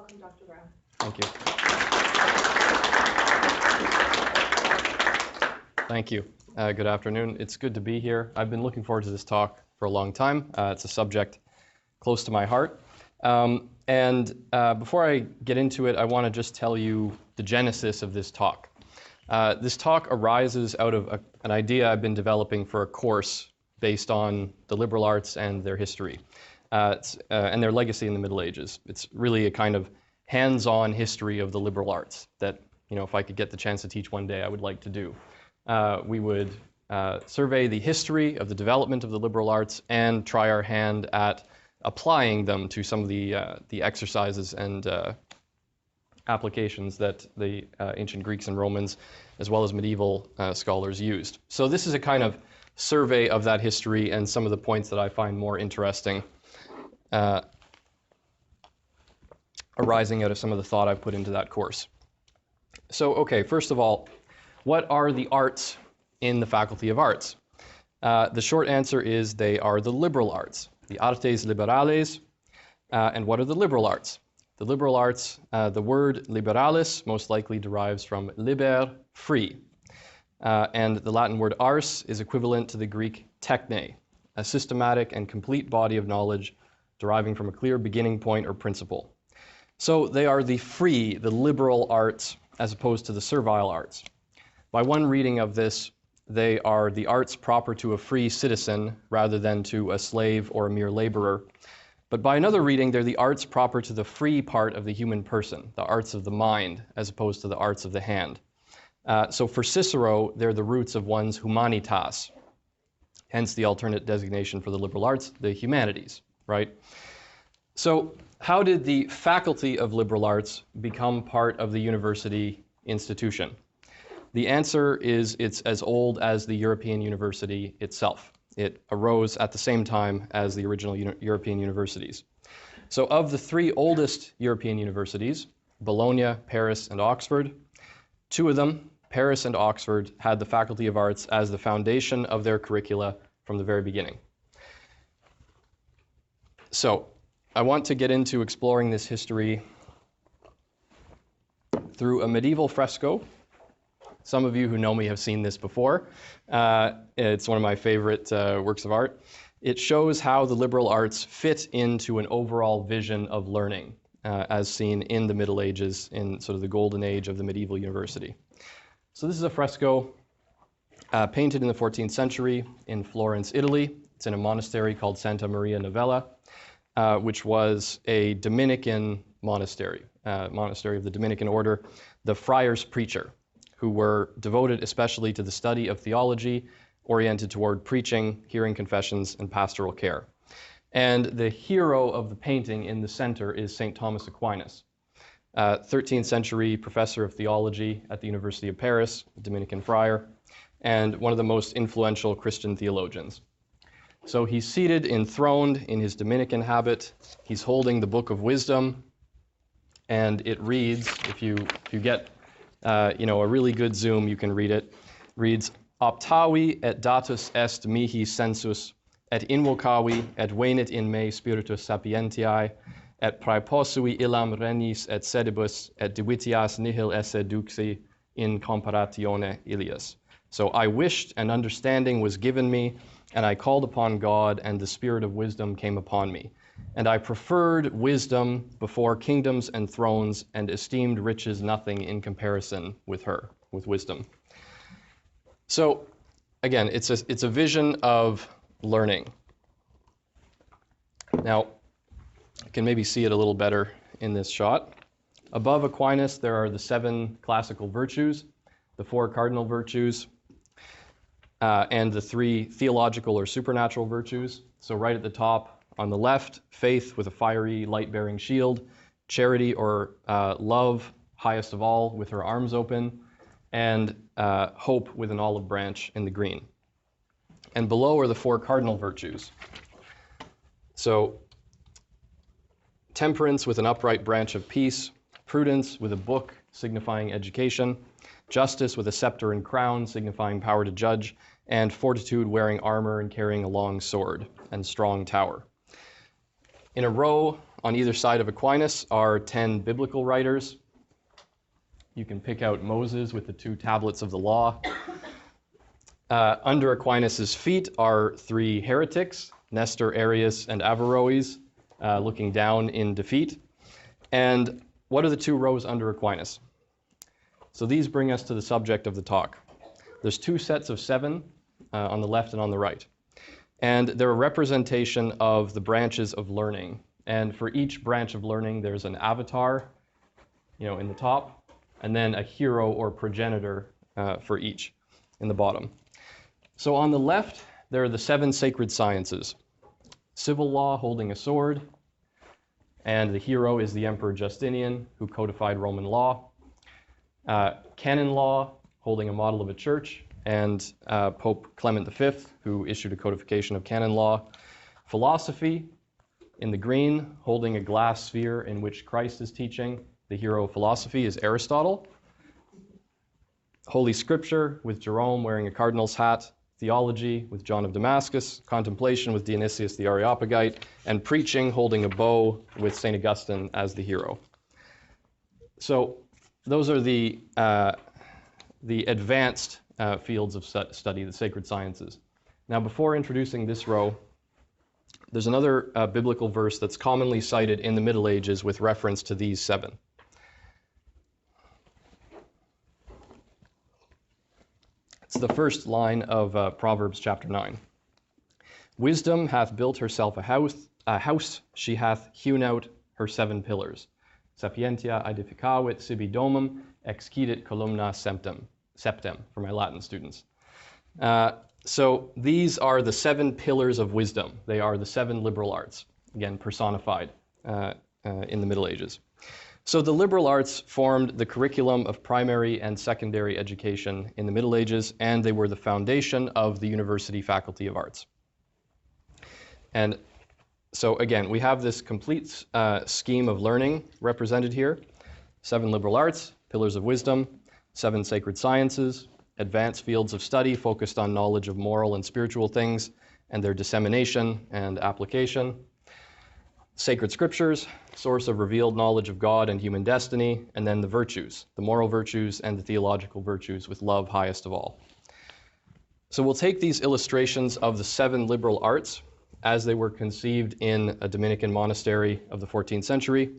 welcome Dr. Brown. Thank you. Thank you. Good afternoon. It's good to be here. I've been looking forward to this talk for a long time. It's a subject close to my heart. Before I get into it, I want to just tell you the genesis of this talk. This talk arises out of an idea I've been developing for a course based on the liberal arts and their history, and their legacy in the Middle Ages. It's really a kind of hands-on history of the liberal arts that, if I could get the chance to teach one day, I would like to do. We would survey the history of the development of the liberal arts and try our hand at applying them to some of the exercises and applications that the ancient Greeks and Romans, as well as medieval scholars, used. So this is a kind of survey of that history and some of the points that I find more interesting arising out of some of the thought I've put into that course. So, okay, first of all, what are the arts in the Faculty of Arts? The short answer is they are the liberal arts, the artes liberales. And what are the liberal arts? The liberal arts, the word liberalis most likely derives from liber, free. And the Latin word ars is equivalent to the Greek techne, a systematic and complete body of knowledge deriving from a clear beginning point or principle. So they are the free, the liberal arts, as opposed to the servile arts. By one reading of this, they are the arts proper to a free citizen rather than to a slave or a mere laborer. But by another reading, they're the arts proper to the free part of the human person, the arts of the mind, as opposed to the arts of the hand. So for Cicero, they're the roots of one's humanitas, hence the alternate designation for the liberal arts, the humanities, right? So how did the Faculty of Liberal Arts become part of the university institution? The answer is it's as old as the European university itself. It arose at the same time as the original European universities. So of the three oldest European universities, Bologna, Paris, and Oxford, two of them, Paris and Oxford, had the Faculty of Arts as the foundation of their curricula from the very beginning. So I want to get into exploring this history through a medieval fresco. Some of you who know me have seen this before. It's one of my favorite works of art. It shows how the liberal arts fit into an overall vision of learning, as seen in the Middle Ages, in sort of the golden age of the medieval university. So this is a fresco painted in the 14th century in Florence, Italy. It's in a monastery called Santa Maria Novella, which was a Dominican monastery, monastery of the Dominican order, the friars preacher, who were devoted especially to the study of theology, oriented toward preaching, hearing confessions, and pastoral care. And the hero of the painting in the center is St. Thomas Aquinas, 13th century professor of theology at the University of Paris, Dominican friar, and one of the most influential Christian theologians. So he's seated enthroned in his Dominican habit. He's holding the Book of Wisdom, and it reads, if you get a really good zoom, you can read it. Reads, "Optavi et datus est mihi sensus, et invocavi et venit in me spiritus sapientiae, et praeposui illam regnis et sedibus, et divitias nihil esse duxi in comparatione ilias." So I wished, and understanding was given me, and I called upon God, and the spirit of wisdom came upon me. And I preferred wisdom before kingdoms and thrones, and esteemed riches nothing in comparison with her, with wisdom. So, again, it's a vision of learning. Now, you can maybe see it a little better in this shot. Above Aquinas, there are the 7 classical virtues, the 4 cardinal virtues, and the 3 theological or supernatural virtues. So right at the top, on the left, faith with a fiery, light-bearing shield, charity or love, highest of all, with her arms open, and hope with an olive branch in the green. And below are the 4 cardinal virtues. So temperance with an upright branch of peace, prudence with a book signifying education, justice with a scepter and crown signifying power to judge, and fortitude wearing armor and carrying a long sword and strong tower. In a row on either side of Aquinas are 10 biblical writers. You can pick out Moses with the 2 tablets of the law. Under Aquinas' feet are 3 heretics, Nestor, Arius, and Averroes, looking down in defeat. And what are the 2 rows under Aquinas? So these bring us to the subject of the talk. There's 2 sets of 7 on the left and on the right. And they're a representation of the branches of learning. And for each branch of learning, there's an avatar, in the top, and then a hero or progenitor for each in the bottom. So on the left, there are the 7 sacred sciences. Civil law, holding a sword, and the hero is the Emperor Justinian, who codified Roman law. Canon law, holding a model of a church, and Pope Clement V, who issued a codification of canon law. Philosophy, in the green, holding a glass sphere in which Christ is teaching. The hero of philosophy is Aristotle. Holy Scripture, with Jerome wearing a cardinal's hat. Theology, with John of Damascus. Contemplation, with Dionysius the Areopagite. And preaching, holding a bow, with St. Augustine as the hero. So those are the advanced fields of study, the sacred sciences. Now, before introducing this row, there's another biblical verse that's commonly cited in the Middle Ages with reference to these 7. It's the first line of Proverbs chapter 9. Wisdom hath built herself a house, she hath hewn out her 7 pillars. Sapientia aedificavit sibi domum, excidit columna septem, for my Latin students. So these are the 7 pillars of wisdom. They are the 7 liberal arts, again, personified in the Middle Ages. So the liberal arts formed the curriculum of primary and secondary education in the Middle Ages, and they were the foundation of the University Faculty of Arts. And so again, we have this complete scheme of learning represented here. 7 liberal arts, pillars of wisdom, 7 sacred sciences, advanced fields of study focused on knowledge of moral and spiritual things and their dissemination and application. Sacred scriptures, source of revealed knowledge of God and human destiny, and then the virtues, the moral virtues and the theological virtues, with love highest of all. So we'll take these illustrations of the 7 liberal arts as they were conceived in a Dominican monastery of the 14th century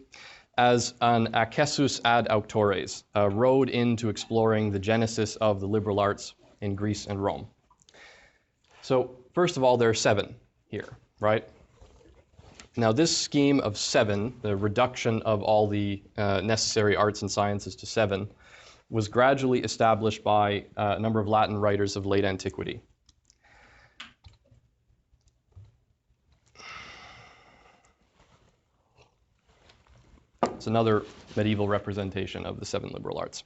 as an accessus ad auctores, a road into exploring the genesis of the liberal arts in Greece and Rome. So first of all, there are 7 here, right? Now this scheme of 7, the reduction of all the necessary arts and sciences to 7, was gradually established by a number of Latin writers of late antiquity. It's another medieval representation of the 7 liberal arts.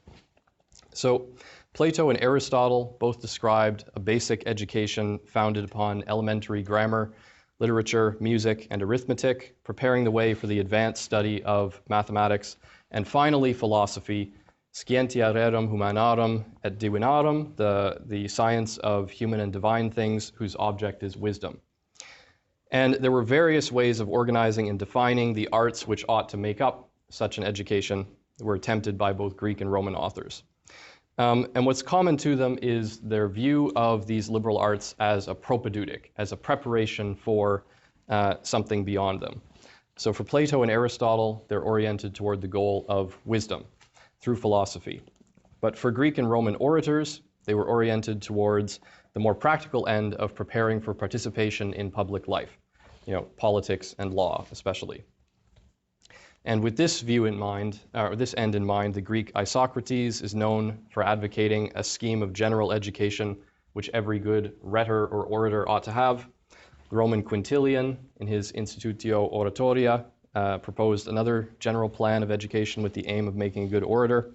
So Plato and Aristotle both described a basic education founded upon elementary grammar, literature, music, and arithmetic, preparing the way for the advanced study of mathematics, and finally philosophy, scientia rerum humanarum et divinarum, the science of human and divine things whose object is wisdom. And there were various ways of organizing and defining the arts which ought to make up such an education that were attempted by both Greek and Roman authors. And what's common to them is their view of these liberal arts as a propedeutic, as a preparation for something beyond them. So for Plato and Aristotle, they're oriented toward the goal of wisdom through philosophy. But for Greek and Roman orators, they were oriented towards the more practical end of preparing for participation in public life, politics and law especially. And with this view in mind, or this end in mind, the Greek Isocrates is known for advocating a scheme of general education which every good rhetor or orator ought to have. The Roman Quintilian, in his Institutio Oratoria, proposed another general plan of education with the aim of making a good orator.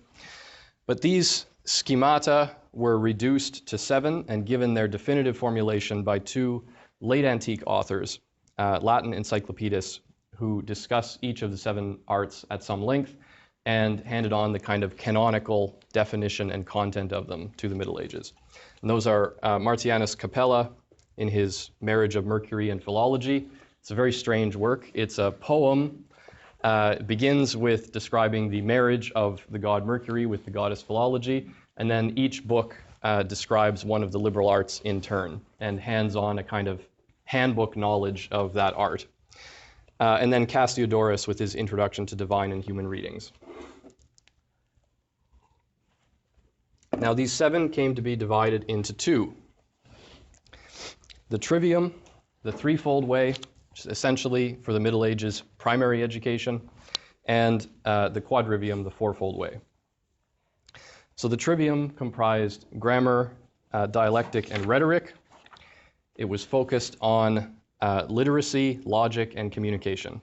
But these schemata were reduced to 7 and given their definitive formulation by 2 late antique authors, Latin encyclopedists, who discuss each of the 7 arts at some length and handed on the kind of canonical definition and content of them to the Middle Ages. And those are Martianus Capella in his Marriage of Mercury and Philology. It's a very strange work. It's a poem begins with describing the marriage of the god Mercury with the goddess Philology, and then each book describes one of the liberal arts in turn and hands on a kind of handbook knowledge of that art. And then Cassiodorus with his Introduction to Divine and Human Readings. Now these 7 came to be divided into 2. The Trivium, the threefold way, which is essentially for the Middle Ages primary education, and the Quadrivium, the fourfold way. So the Trivium comprised grammar, dialectic, and rhetoric. It was focused on literacy, logic, and communication.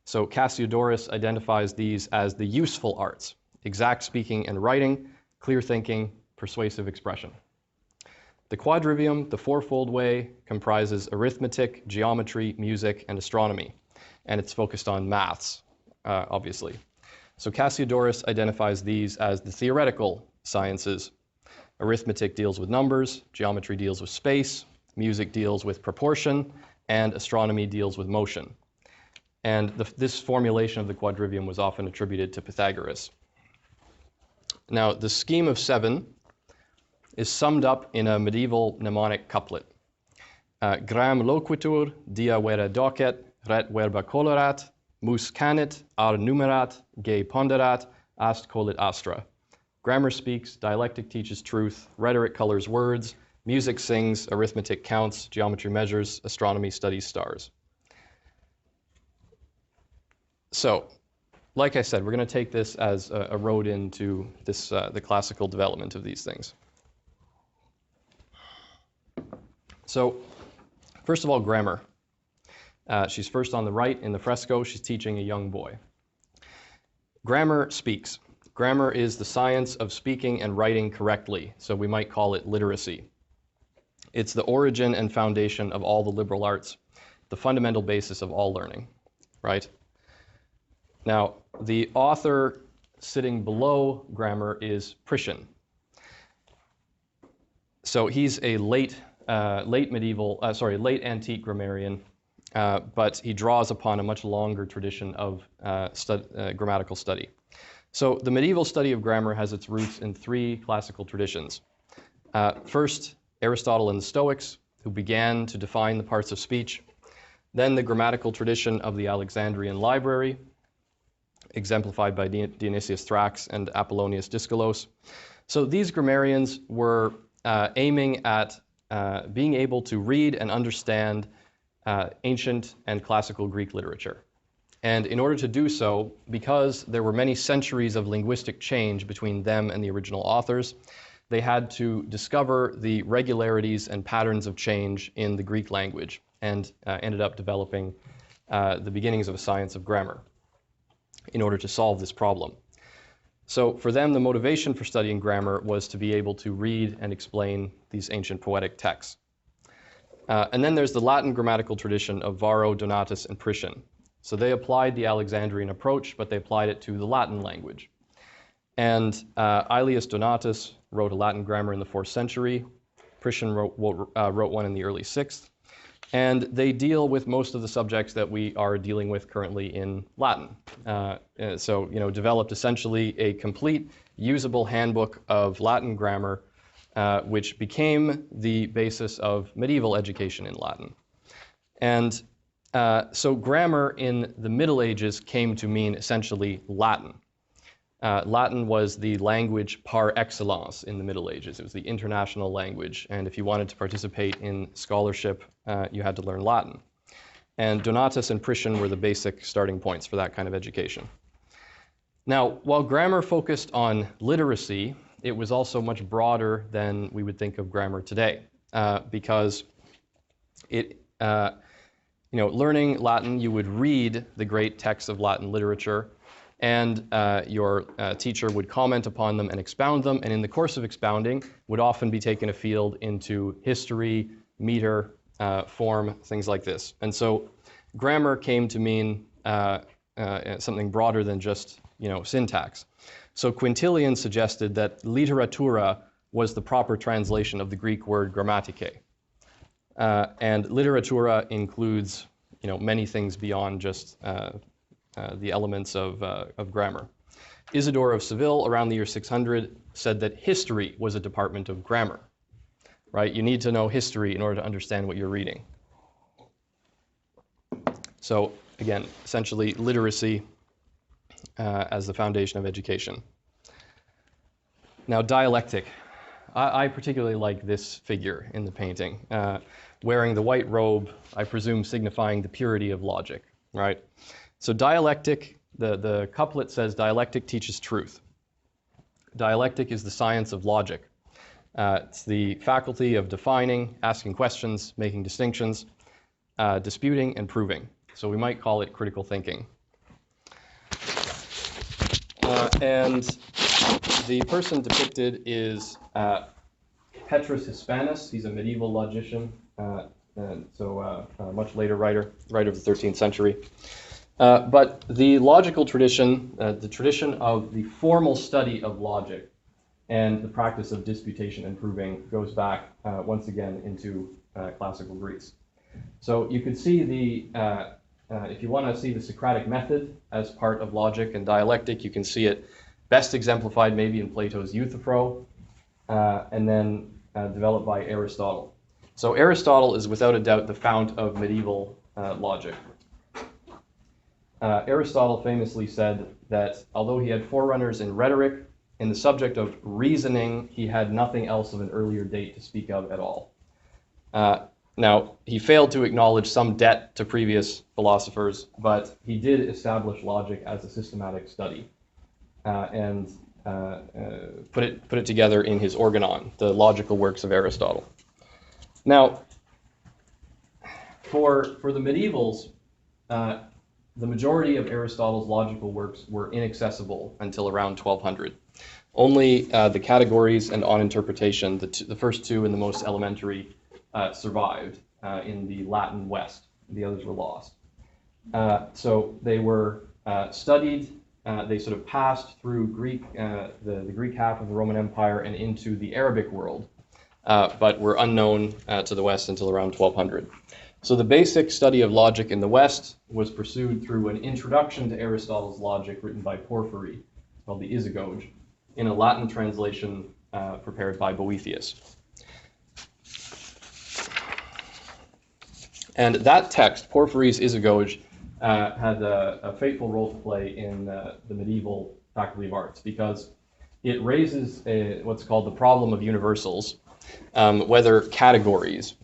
So Cassiodorus identifies these as the useful arts: exact speaking and writing, clear thinking, persuasive expression. The Quadrivium, the fourfold way, comprises arithmetic, geometry, music, and astronomy, and it's focused on maths, obviously. So Cassiodorus identifies these as the theoretical sciences. Arithmetic deals with numbers, geometry deals with space, music deals with proportion, and astronomy deals with motion. And this formulation of the Quadrivium was often attributed to Pythagoras. Now, the scheme of 7 is summed up in a medieval mnemonic couplet. Gram loquitur, dia vera docet, ret verba colorat, mus canit, ar numerat, ge ponderat, ast colit astra. Grammar speaks, dialectic teaches truth, rhetoric colors words, music sings, arithmetic counts, geometry measures, astronomy studies stars. So, like I said, we're going to take this as a road into this, the classical development of these things. So, first of all, grammar. She's first on the right in the fresco. She's teaching a young boy. Grammar speaks. Grammar is the science of speaking and writing correctly, so we might call it literacy. It's the origin and foundation of all the liberal arts, the fundamental basis of all learning, right? Now, the author sitting below grammar is Priscian. So he's a late antique grammarian, but he draws upon a much longer tradition of grammatical study. So the medieval study of grammar has its roots in 3 classical traditions. First, Aristotle and the Stoics, who began to define the parts of speech. Then the grammatical tradition of the Alexandrian library, exemplified by Dionysius Thrax and Apollonius Dyskolos. So these grammarians were aiming at being able to read and understand ancient and classical Greek literature. And in order to do so, because there were many centuries of linguistic change between them and the original authors, they had to discover the regularities and patterns of change in the Greek language, and ended up developing the beginnings of a science of grammar in order to solve this problem. So for them, the motivation for studying grammar was to be able to read and explain these ancient poetic texts. And then there's the Latin grammatical tradition of Varro, Donatus, and Priscian. So they applied the Alexandrian approach, but they applied it to the Latin language. And Aelius Donatus wrote a Latin grammar in the 4th century. Priscian wrote one in the early 6th. And they deal with most of the subjects that we are dealing with currently in Latin. So, developed essentially a complete, usable handbook of Latin grammar, which became the basis of medieval education in Latin. And so grammar in the Middle Ages came to mean essentially Latin. Latin was the language par excellence in the Middle Ages. It was the international language, and if you wanted to participate in scholarship, you had to learn Latin. And Donatus and Priscian were the basic starting points for that kind of education. Now, while grammar focused on literacy, it was also much broader than we would think of grammar today, because learning Latin, you would read the great texts of Latin literature, and your teacher would comment upon them and expound them, and in the course of expounding would often be taken afield into history, meter, form, things like this. And so grammar came to mean something broader than just syntax. So Quintilian suggested that literatura was the proper translation of the Greek word grammatike. And literatura includes many things beyond just the elements of grammar. Isidore of Seville, around the year 600, said that history was a department of grammar. Right? You need to know history in order to understand what you're reading. So again, essentially literacy as the foundation of education. Now, dialectic. I particularly like this figure in the painting, wearing the white robe, I presume signifying the purity of logic, right? So dialectic, the couplet says, dialectic teaches truth. Dialectic is the science of logic. It's the faculty of defining, asking questions, making distinctions, disputing, and proving. So we might call it critical thinking. And the person depicted is Petrus Hispanus. He's a medieval logician, much later writer of the 13th century. But the logical tradition, the tradition of the formal study of logic and the practice of disputation and proving goes back once again into classical Greece. So you could see if you want to see the Socratic method as part of logic and dialectic, you can see it best exemplified maybe in Plato's Euthyphro, and then developed by Aristotle. So Aristotle is without a doubt the fount of medieval logic. Aristotle famously said that although he had forerunners in rhetoric, in the subject of reasoning, he had nothing else of an earlier date to speak of at all. Now, he failed to acknowledge some debt to previous philosophers, but he did establish logic as a systematic study and put it together in his Organon, the logical works of Aristotle. Now, for the medievals, the majority of Aristotle's logical works were inaccessible until around 1200. Only the categories and on interpretation, the first two and the most elementary, survived in the Latin West. The others were lost. So they were studied. They sort of passed through Greek, the Greek half of the Roman Empire and into the Arabic world, but were unknown to the West until around 1200. So the basic study of logic in the West was pursued through an introduction to Aristotle's logic written by Porphyry, called the Isagoge, in a Latin translation prepared by Boethius. And that text, Porphyry's Isagoge, had a fateful role to play in the medieval Faculty of Arts because it raises what's called the problem of universals, whether categories,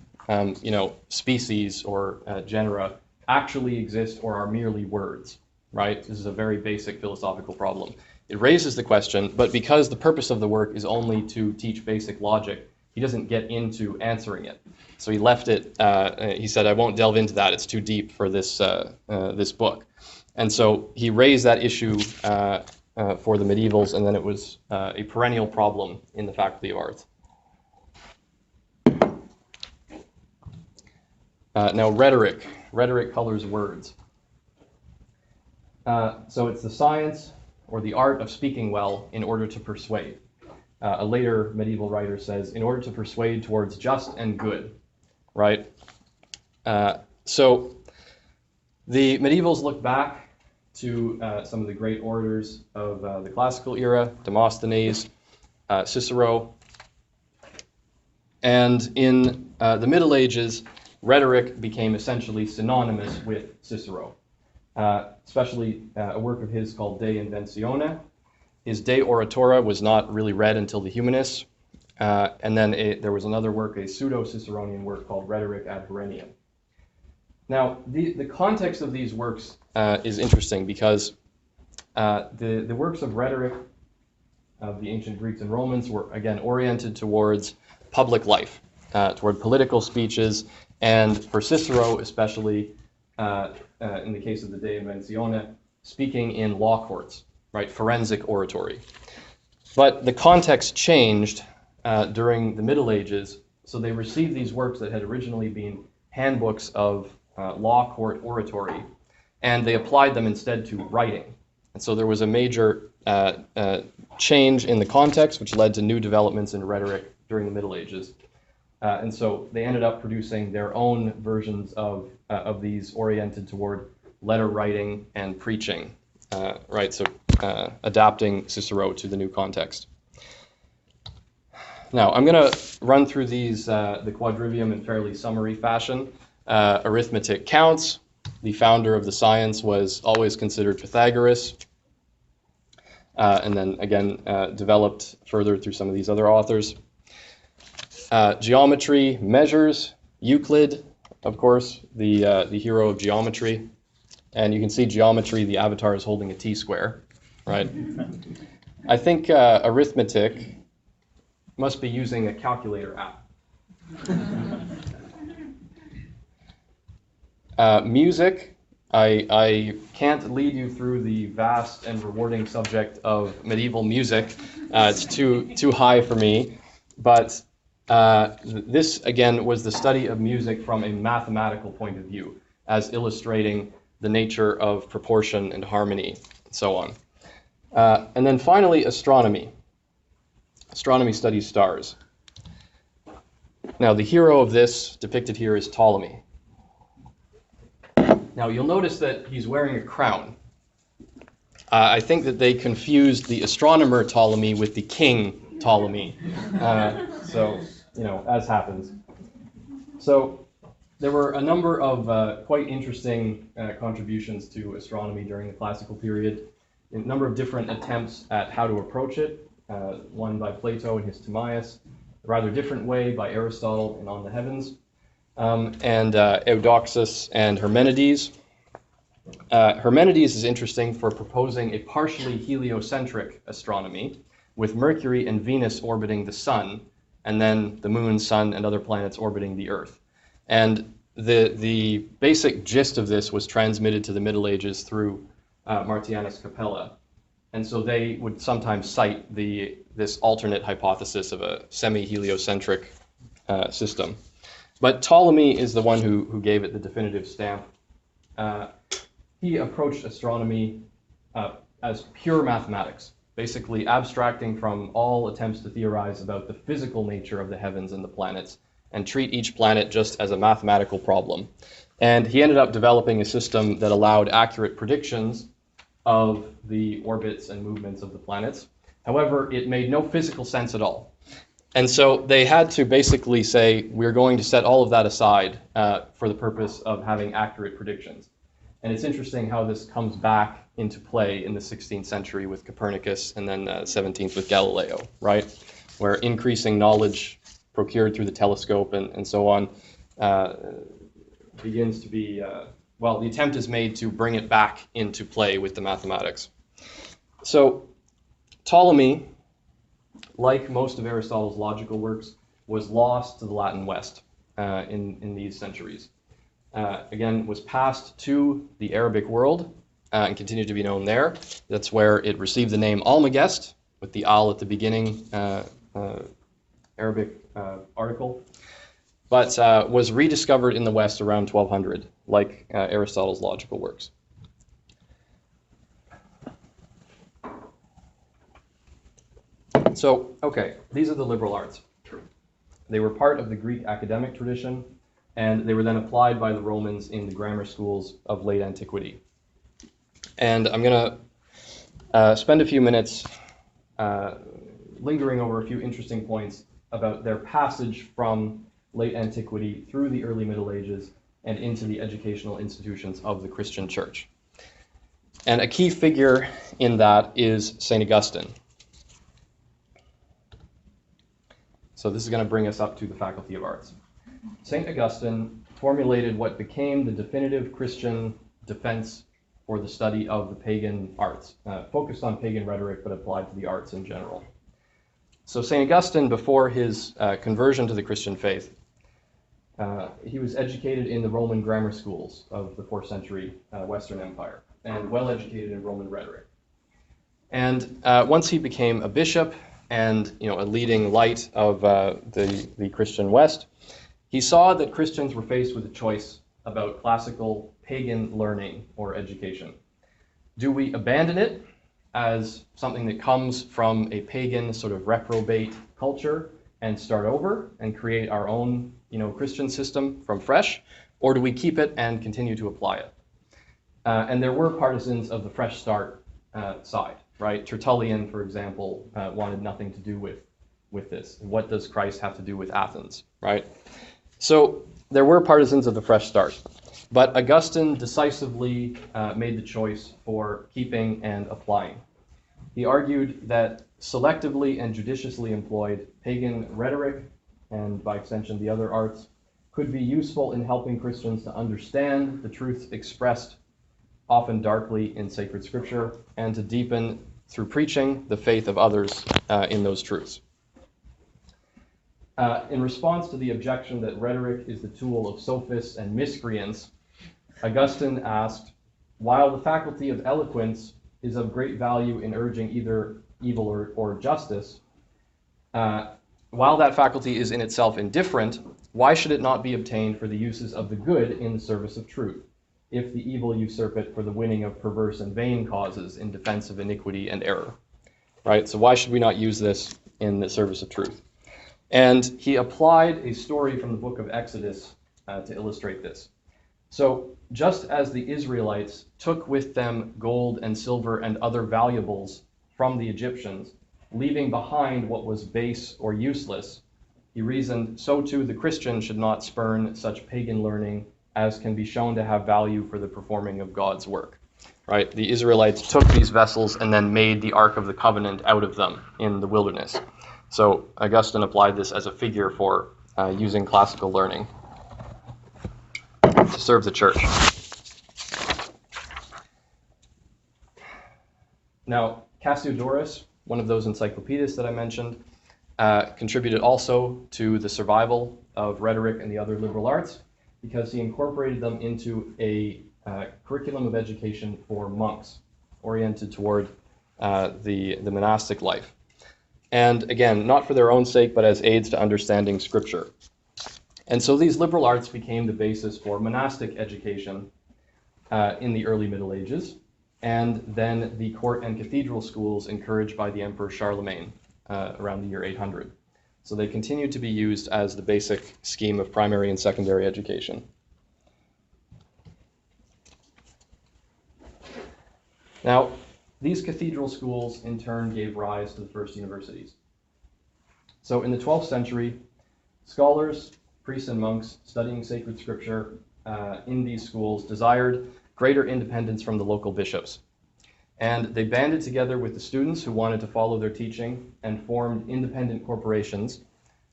species or genera actually exist or are merely words, right? This is a very basic philosophical problem. It raises the question, but because the purpose of the work is only to teach basic logic, he doesn't get into answering it. So he left it, he said, I won't delve into that, it's too deep for this book. And so he raised that issue for the medievals, and then it was a perennial problem in the Faculty of Arts. Now, rhetoric colors words. So it's the science or the art of speaking well in order to persuade. A later medieval writer says, in order to persuade towards just and good, right? So the medievals look back to some of the great orators of the classical era, Demosthenes, Cicero, and in the Middle Ages, rhetoric became essentially synonymous with Cicero, especially a work of his called De Inventione. His De Oratora was not really read until the Humanists, and then there was another work, a pseudo-Ciceronian work called Rhetoric ad Herennium. Now, the context of these works is interesting because the works of rhetoric of the ancient Greeks and Romans were, again, oriented towards public life, toward political speeches, and for Cicero especially, in the case of the De Inventione, speaking in law courts, right, forensic oratory. But the context changed during the Middle Ages, so they received these works that had originally been handbooks of law court oratory, and they applied them instead to writing. And so there was a major change in the context, which led to new developments in rhetoric during the Middle Ages. And so they ended up producing their own versions of these oriented toward letter writing, and preaching. Right, so adapting Cicero to the new context. Now, I'm going to run through these, the quadrivium in fairly summary fashion. Arithmetic counts. The founder of the science was always considered Pythagoras. And then, again, developed further through some of these other authors. Geometry, measures, Euclid, of course, the hero of geometry. And you can see geometry, the avatar is holding a T-square, right? I think arithmetic must be using a calculator app. Music, I can't lead you through the vast and rewarding subject of medieval music. It's too high for me. But this, again, was the study of music from a mathematical point of view, as illustrating the nature of proportion and harmony, and so on. And then finally, astronomy. Astronomy studies stars. Now, the hero of this, depicted here, is Ptolemy. Now, you'll notice that he's wearing a crown. I think that they confused the astronomer Ptolemy with the king Ptolemy. So, as happens. So, there were a number of quite interesting contributions to astronomy during the classical period. A number of different attempts at how to approach it. One by Plato in his Timaeus, a rather different way by Aristotle in On the Heavens, and Eudoxus and Hermenides. Hermenides is interesting for proposing a partially heliocentric astronomy, with Mercury and Venus orbiting the Sun, and then the Moon, Sun, and other planets orbiting the Earth. And the basic gist of this was transmitted to the Middle Ages through Martianus Capella. And so they would sometimes cite this alternate hypothesis of a semi-heliocentric system. But Ptolemy is the one who gave it the definitive stamp. He approached astronomy as pure mathematics, basically abstracting from all attempts to theorize about the physical nature of the heavens and the planets, and treat each planet just as a mathematical problem. And he ended up developing a system that allowed accurate predictions of the orbits and movements of the planets. However, it made no physical sense at all. And so they had to basically say, we're going to set all of that aside for the purpose of having accurate predictions. And it's interesting how this comes back into play in the 16th century with Copernicus, and then 17th with Galileo, right? Where increasing knowledge procured through the telescope and so on begins to be, the attempt is made to bring it back into play with the mathematics. So Ptolemy, like most of Aristotle's logical works, was lost to the Latin West in these centuries. Again, was passed to the Arabic world and continued to be known there. That's where it received the name Almagest, with the al at the beginning, Arabic article, but was rediscovered in the West around 1200, like Aristotle's logical works. So, okay, these are the liberal arts. They were part of the Greek academic tradition, and they were then applied by the Romans in the grammar schools of late antiquity. And I'm going to spend a few minutes lingering over a few interesting points about their passage from late antiquity through the early Middle Ages and into the educational institutions of the Christian Church. And a key figure in that is St. Augustine. So this is going to bring us up to the Faculty of Arts. St. Augustine formulated what became the definitive Christian defense for the study of the pagan arts, focused on pagan rhetoric but applied to the arts in general. So St. Augustine, before his conversion to the Christian faith, he was educated in the Roman grammar schools of the 4th century Western Empire, and well educated in Roman rhetoric. And once he became a bishop and a leading light of the Christian West, he saw that Christians were faced with a choice about classical pagan learning or education. Do we abandon it as something that comes from a pagan sort of reprobate culture and start over and create our own Christian system from fresh, or do we keep it and continue to apply it? And there were partisans of the fresh start side, right? Tertullian, for example, wanted nothing to do with this. What does Christ have to do with Athens, right? So there were partisans of the fresh start, but Augustine decisively made the choice for keeping and applying. He argued that selectively and judiciously employed pagan rhetoric, and by extension the other arts, could be useful in helping Christians to understand the truths expressed often darkly in sacred scripture, and to deepen through preaching the faith of others in those truths. In response to the objection that rhetoric is the tool of sophists and miscreants, Augustine asked, while the faculty of eloquence is of great value in urging either evil or justice, while that faculty is in itself indifferent, why should it not be obtained for the uses of the good in the service of truth, if the evil usurp it for the winning of perverse and vain causes in defense of iniquity and error? Right? So why should we not use this in the service of truth? And he applied a story from the book of Exodus to illustrate this. So just as the Israelites took with them gold and silver and other valuables from the Egyptians, leaving behind what was base or useless, he reasoned, so too the Christian should not spurn such pagan learning as can be shown to have value for the performing of God's work. Right? The Israelites took these vessels and then made the Ark of the Covenant out of them in the wilderness. So Augustine applied this as a figure for using classical learning to serve the church. Now, Cassiodorus, one of those encyclopedists that I mentioned, contributed also to the survival of rhetoric and the other liberal arts because he incorporated them into a curriculum of education for monks oriented toward the monastic life. And again, not for their own sake, but as aids to understanding Scripture. And so these liberal arts became the basis for monastic education in the early Middle Ages, and then the court and cathedral schools encouraged by the Emperor Charlemagne around the year 800. So they continued to be used as the basic scheme of primary and secondary education. Now, these cathedral schools in turn gave rise to the first universities. So in the 12th century, scholars, priests and monks studying sacred scripture in these schools desired greater independence from the local bishops. And they banded together with the students who wanted to follow their teaching and formed independent corporations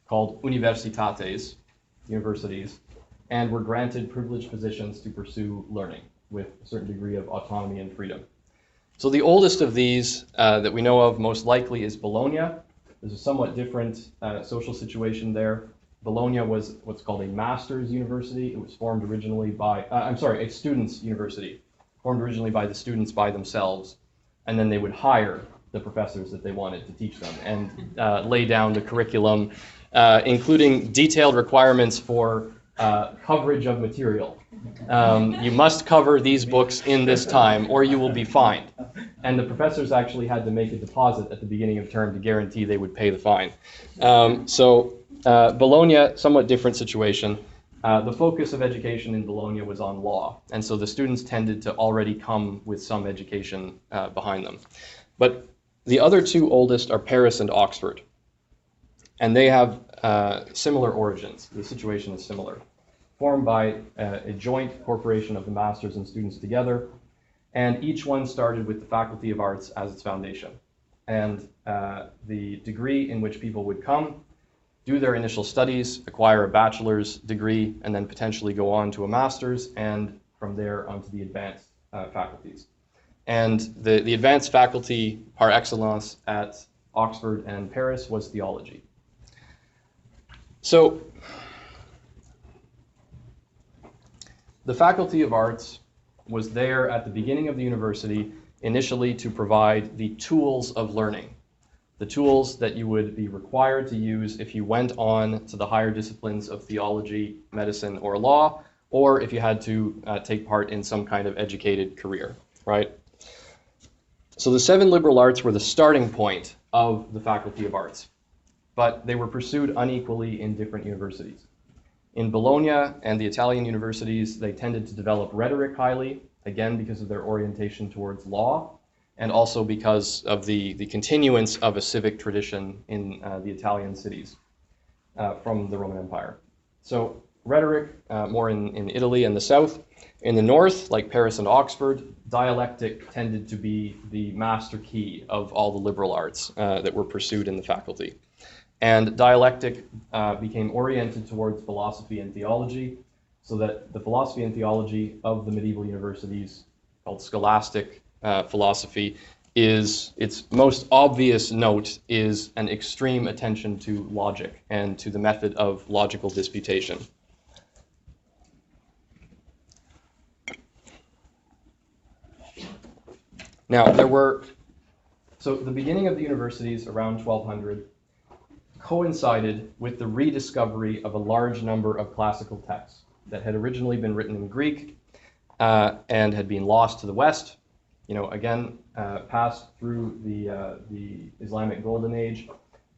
called universitates, universities, and were granted privileged positions to pursue learning with a certain degree of autonomy and freedom. So the oldest of these that we know of most likely is Bologna. There's a somewhat different social situation there. Bologna was what's called a master's university. It was formed originally by, a student's university, formed originally by the students by themselves, and then they would hire the professors that they wanted to teach them and lay down the curriculum, including detailed requirements for coverage of material. You must cover these books in this time or you will be fined. And the professors actually had to make a deposit at the beginning of term to guarantee they would pay the fine. Bologna, somewhat different situation. The focus of education in Bologna was on law, and so the students tended to already come with some education behind them. But the other two oldest are Paris and Oxford, and they have similar origins. The situation is similar. Formed by a joint corporation of the masters and students together, and each one started with the Faculty of Arts as its foundation. And the degree in which people would come, do their initial studies, acquire a bachelor's degree, and then potentially go on to a master's, and from there onto the advanced faculties. And the advanced faculty par excellence at Oxford and Paris was theology. So the Faculty of Arts was there at the beginning of the university initially to provide the tools of learning, the tools that you would be required to use if you went on to the higher disciplines of theology, medicine, or law, or if you had to take part in some kind of educated career, right? So the 7 liberal arts were the starting point of the Faculty of Arts, but they were pursued unequally in different universities. In Bologna and the Italian universities, they tended to develop rhetoric highly, again because of their orientation towards law, and also because of the continuance of a civic tradition in the Italian cities from the Roman Empire. So rhetoric, more in Italy and the south. In the north, like Paris and Oxford, dialectic tended to be the master key of all the liberal arts that were pursued in the faculty. And dialectic became oriented towards philosophy and theology, so that the philosophy and theology of the medieval universities, called scholastic philosophy, its most obvious note is an extreme attention to logic and to the method of logical disputation. Now, so the beginning of the universities around 1200 coincided with the rediscovery of a large number of classical texts that had originally been written in Greek and had been lost to the West, again, passed through the Islamic Golden Age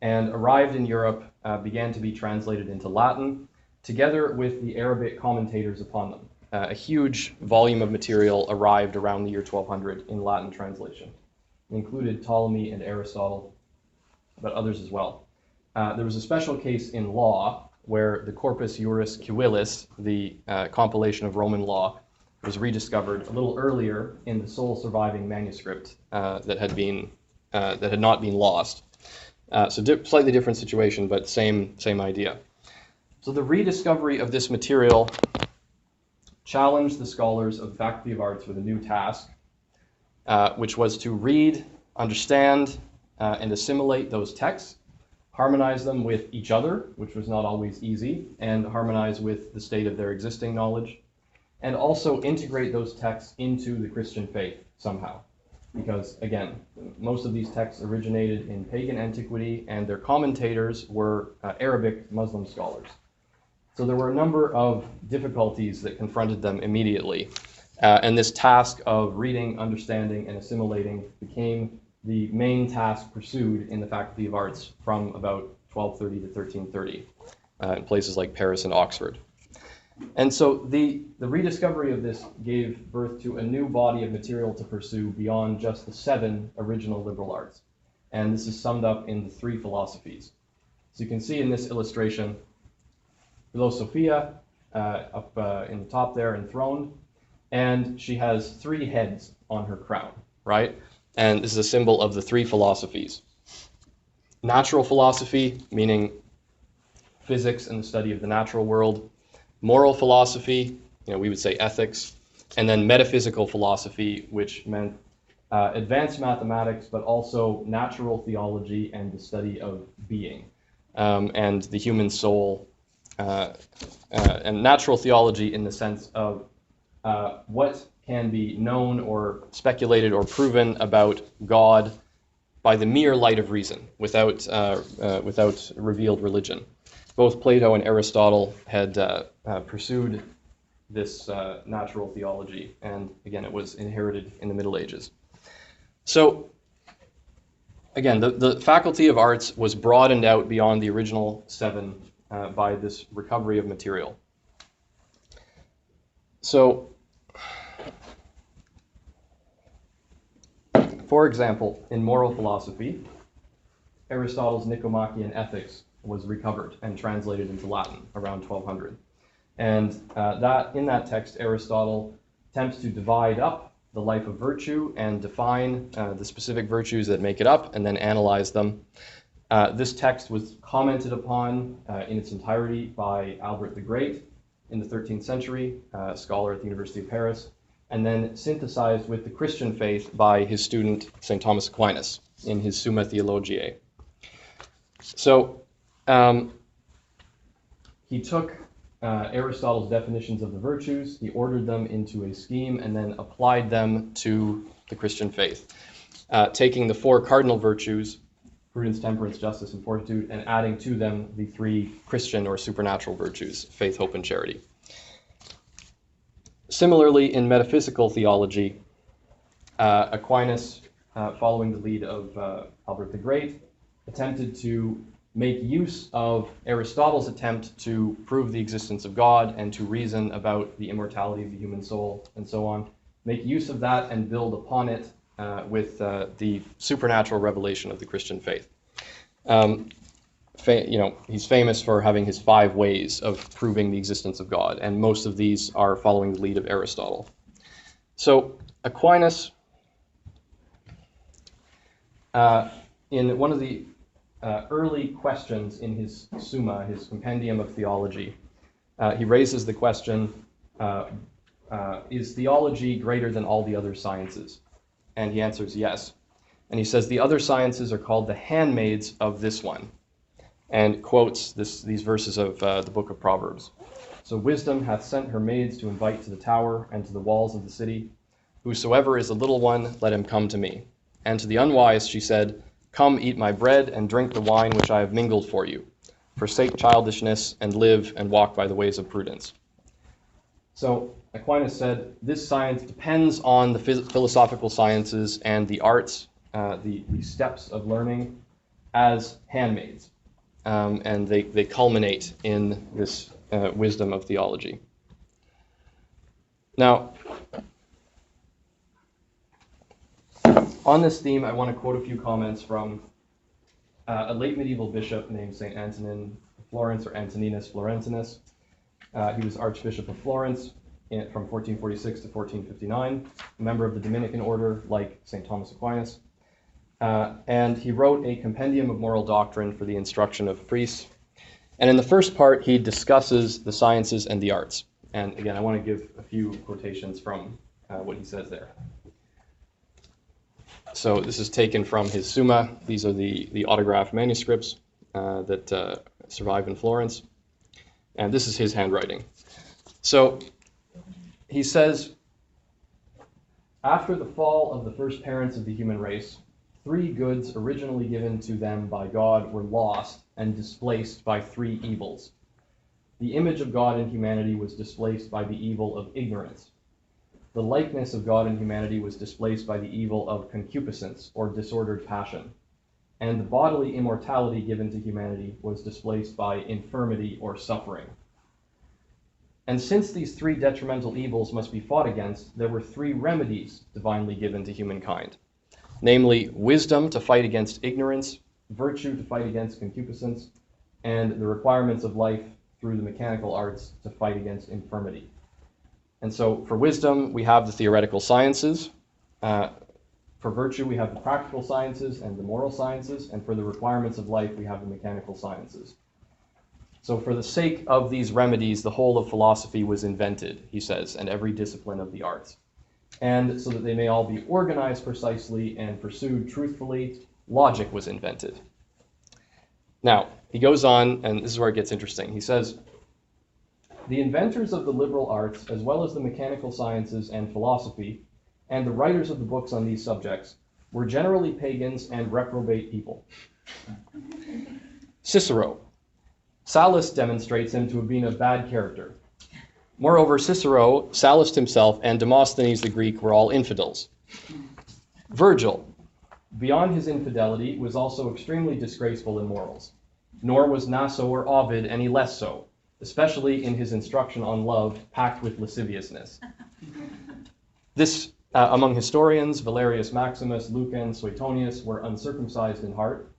and arrived in Europe, began to be translated into Latin, together with the Arabic commentators upon them. A huge volume of material arrived around the year 1200 in Latin translation. It included Ptolemy and Aristotle, but others as well. There was a special case in law where the Corpus Juris Civilis, the compilation of Roman law, was rediscovered a little earlier in the sole surviving manuscript that had not been lost. So slightly different situation, but same idea. So the rediscovery of this material challenged the scholars of the Faculty of Arts with a new task, which was to read, understand, and assimilate those texts, harmonize them with each other, which was not always easy, and harmonize with the state of their existing knowledge, and also integrate those texts into the Christian faith somehow. Because, again, most of these texts originated in pagan antiquity, and their commentators were Arabic Muslim scholars. So there were a number of difficulties that confronted them immediately. And this task of reading, understanding, and assimilating became the main task pursued in the Faculty of Arts from about 1230 to 1330 in places like Paris and Oxford. And so the rediscovery of this gave birth to a new body of material to pursue beyond just the 7 original liberal arts. And this is summed up in the 3 philosophies. So you can see in this illustration, Philosophia up in the top there, enthroned, and she has 3 heads on her crown, right? And this is a symbol of the 3 philosophies. Natural philosophy, meaning physics and the study of the natural world. Moral philosophy, we would say ethics. And then metaphysical philosophy, which meant advanced mathematics, but also natural theology and the study of being and the human soul. And natural theology in the sense of what can be known or speculated or proven about God by the mere light of reason, without revealed religion. Both Plato and Aristotle had pursued this natural theology, and again, it was inherited in the Middle Ages. So, again, the Faculty of Arts was broadened out beyond the original 7 by this recovery of material. So, for example, in moral philosophy, Aristotle's Nicomachean Ethics was recovered and translated into Latin around 1200. And in that text, Aristotle attempts to divide up the life of virtue and define the specific virtues that make it up and then analyze them. This text was commented upon in its entirety by Albert the Great in the 13th century, a scholar at the University of Paris, and then synthesized with the Christian faith by his student, St. Thomas Aquinas, in his Summa Theologiae. So he took Aristotle's definitions of the virtues, he ordered them into a scheme, and then applied them to the Christian faith, taking the 4 cardinal virtues, prudence, temperance, justice, and fortitude, and adding to them the 3 Christian or supernatural virtues, faith, hope, and charity. Similarly, in metaphysical theology, Aquinas, following the lead of Albert the Great, attempted to make use of Aristotle's attempt to prove the existence of God and to reason about the immortality of the human soul and so on, make use of that and build upon it with the supernatural revelation of the Christian faith. He's famous for having his 5 ways of proving the existence of God, and most of these are following the lead of Aristotle. So Aquinas, in one of the early questions in his Summa, his compendium of theology, he raises the question, is theology greater than all the other sciences? And he answers yes. And he says the other sciences are called the handmaids of this one, and quotes these verses of the book of Proverbs. So wisdom hath sent her maids to invite to the tower and to the walls of the city. Whosoever is a little one, let him come to me. And to the unwise she said, come eat my bread and drink the wine which I have mingled for you. Forsake childishness and live and walk by the ways of prudence. So Aquinas said this science depends on the philosophical sciences and the arts, the steps of learning, as handmaids. And they culminate in this wisdom of theology. Now, on this theme, I want to quote a few comments from a late medieval bishop named St. Antonin of Florence, or Antoninus Florentinus. He was Archbishop of Florence from 1446 to 1459, a member of the Dominican order like St. Thomas Aquinas. And he wrote a compendium of moral doctrine for the instruction of priests. And in the first part, he discusses the sciences and the arts. And again, I want to give a few quotations from what he says there. So this is taken from his Summa. These are the autographed manuscripts that survive in Florence. And this is his handwriting. So he says, after the fall of the first parents of the human race, 3 goods originally given to them by God were lost and displaced by 3 evils. The image of God in humanity was displaced by the evil of ignorance. The likeness of God in humanity was displaced by the evil of concupiscence, or disordered passion. And the bodily immortality given to humanity was displaced by infirmity or suffering. And since these 3 detrimental evils must be fought against, there were 3 remedies divinely given to humankind. Namely, wisdom to fight against ignorance, virtue to fight against concupiscence, and the requirements of life through the mechanical arts to fight against infirmity. And so for wisdom, we have the theoretical sciences. For virtue, we have the practical sciences and the moral sciences. And for the requirements of life, we have the mechanical sciences. So for the sake of these remedies, the whole of philosophy was invented, he says, and every discipline of the arts. And so that they may all be organized precisely and pursued truthfully, logic was invented. Now, he goes on, and this is where it gets interesting. He says, the inventors of the liberal arts, as well as the mechanical sciences and philosophy, and the writers of the books on these subjects, were generally pagans and reprobate people. Cicero. Sallust demonstrates him to have been of bad character. Moreover, Cicero, Sallust himself, and Demosthenes the Greek were all infidels. Virgil, beyond his infidelity, was also extremely disgraceful in morals. Nor was Naso or Ovid any less so, especially in his instruction on love, packed with lasciviousness. This, among historians, Valerius Maximus, Lucan, Suetonius, were uncircumcised in heart.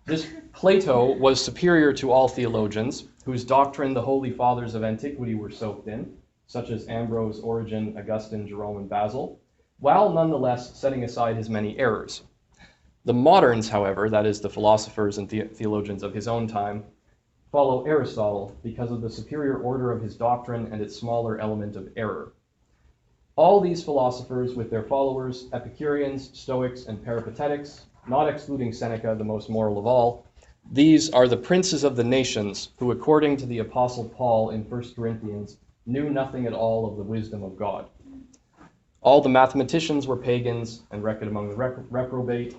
This Plato was superior to all theologians, whose doctrine the holy fathers of antiquity were soaked in, such as Ambrose, Origen, Augustine, Jerome, and Basil, while nonetheless setting aside his many errors. The moderns, however, that is the philosophers and theologians of his own time, follow Aristotle because of the superior order of his doctrine and its smaller element of error. All these philosophers, with their followers, Epicureans, Stoics, and Peripatetics, not excluding Seneca, the most moral of all, these are the princes of the nations who, according to the Apostle Paul in 1 Corinthians, knew nothing at all of the wisdom of God. All the mathematicians were pagans and reckoned among the reprobate.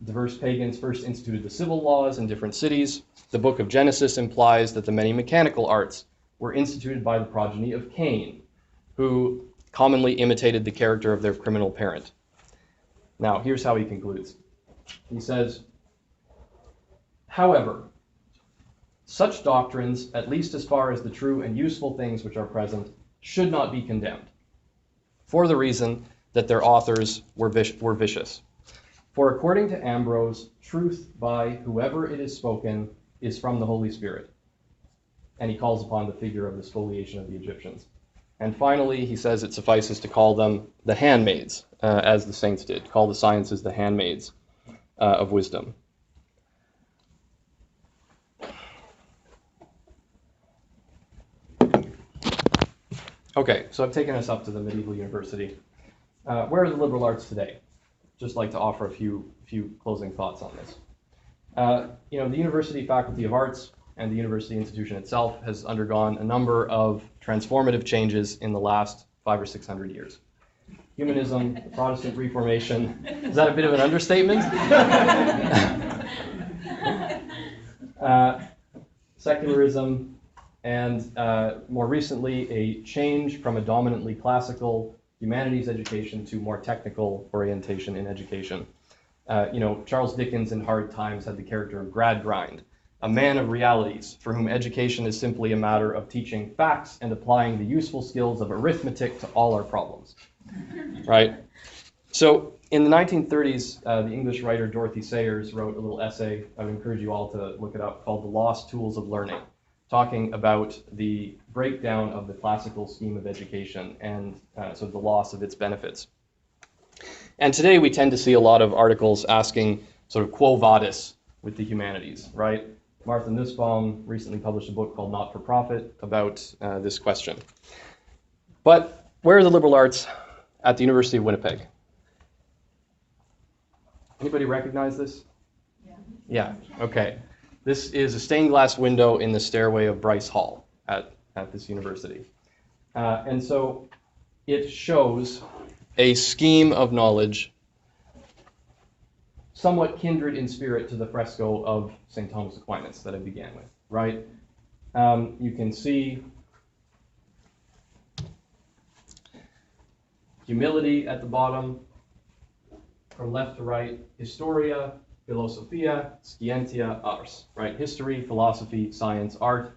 Diverse pagans first instituted the civil laws in different cities. The book of Genesis implies that the many mechanical arts were instituted by the progeny of Cain, who commonly imitated the character of their criminal parent. Now, here's how he concludes. He says, however, such doctrines, at least as far as the true and useful things which are present, should not be condemned. for the reason that their authors were vicious. For according to Ambrose, truth by whoever it is spoken is from the Holy Spirit. And he calls upon the figure of the spoliation of the Egyptians. And finally, he says it suffices to call them the handmaids, as the saints did, call the sciences the handmaids of wisdom. Okay, so I've taken us up to the medieval university. Where are the liberal arts today? Just like to offer a few closing thoughts on this. The University Faculty of Arts and the university institution itself has undergone a number of transformative changes in the last 500 or 600 years. Humanism, the Protestant Reformation, is that a bit of an understatement? Secularism, and more recently, a change from a dominantly classical humanities education to more technical orientation in education. Charles Dickens in Hard Times had the character of Gradgrind, a man of realities for whom education is simply a matter of teaching facts and applying the useful skills of arithmetic to all our problems, right? So in the 1930s, the English writer Dorothy Sayers wrote a little essay, I would encourage you all to look it up, called The Lost Tools of Learning, talking about the breakdown of the classical scheme of education and sort of the loss of its benefits. And today we tend to see a lot of articles asking sort of quo vadis with the humanities, right? Martha Nussbaum recently published a book called Not for Profit about this question. But where are the liberal arts at the University of Winnipeg? Anybody recognize this? Yeah, okay. This is a stained glass window in the stairway of Bryce Hall at this university. And so it shows a scheme of knowledge somewhat kindred in spirit to the fresco of St. Thomas Aquinas that I began with, right? You can see humility at the bottom, from left to right, Historia, Philosophia, Scientia, Ars, right? History, philosophy, science, art.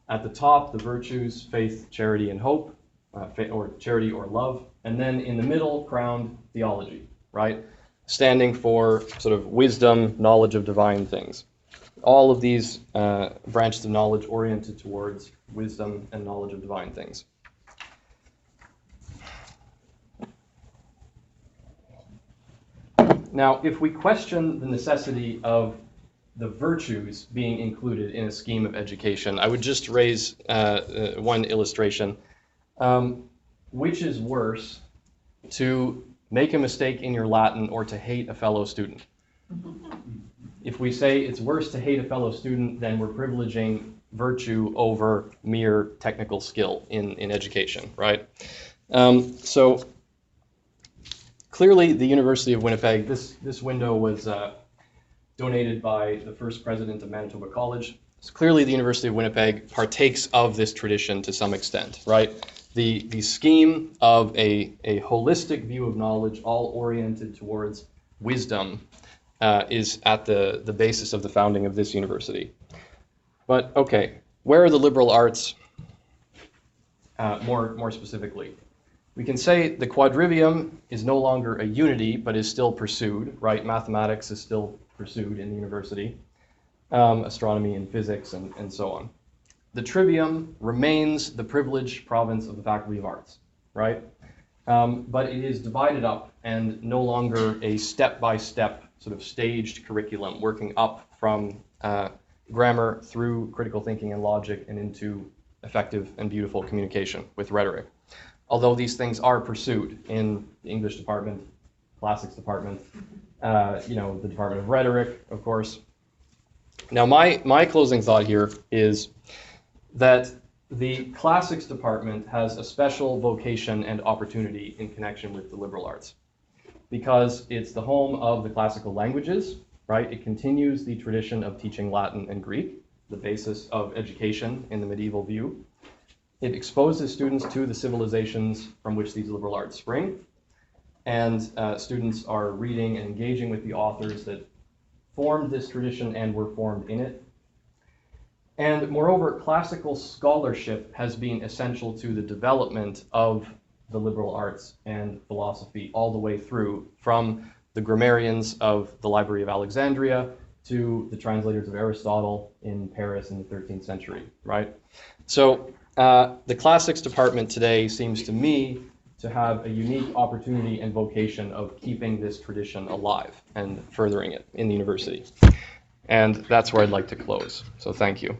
At the top, the virtues, faith, charity, and hope, or charity or love. And then in the middle, crowned theology, right? Standing for sort of wisdom, knowledge of divine things. All of these branches of knowledge oriented towards wisdom and knowledge of divine things. Now, if we question the necessity of the virtues being included in a scheme of education, I would just raise one illustration. Which is worse, to make a mistake in your Latin or to hate a fellow student? If we say it's worse to hate a fellow student, then we're privileging virtue over mere technical skill in education, right? So clearly the University of Winnipeg, this window was donated by the first president of Manitoba College. So clearly the University of Winnipeg partakes of this tradition to some extent, right? The scheme of a holistic view of knowledge, all oriented towards wisdom, is at the basis of the founding of this university. But okay, where are the liberal arts more specifically? We can say the quadrivium is no longer a unity, but is still pursued, right? Mathematics is still pursued in the university, astronomy and physics and so on. The trivium remains the privileged province of the Faculty of Arts, right? But it is divided up and no longer a step-by-step sort of staged curriculum working up from grammar through critical thinking and logic and into effective and beautiful communication with rhetoric. Although these things are pursued in the English department, classics department, the Department of Rhetoric, of course. Now, my closing thought here is that the classics department has a special vocation and opportunity in connection with the liberal arts because it's the home of the classical languages, right? It continues the tradition of teaching Latin and Greek, the basis of education in the medieval view. It exposes students to the civilizations from which these liberal arts spring, and students are reading and engaging with the authors that formed this tradition and were formed in it. And moreover, classical scholarship has been essential to the development of the liberal arts and philosophy all the way through, from the grammarians of the Library of Alexandria to the translators of Aristotle in Paris in the 13th century, right? So the classics department today seems to me to have a unique opportunity and vocation of keeping this tradition alive and furthering it in the university. And that's where I'd like to close. So thank you.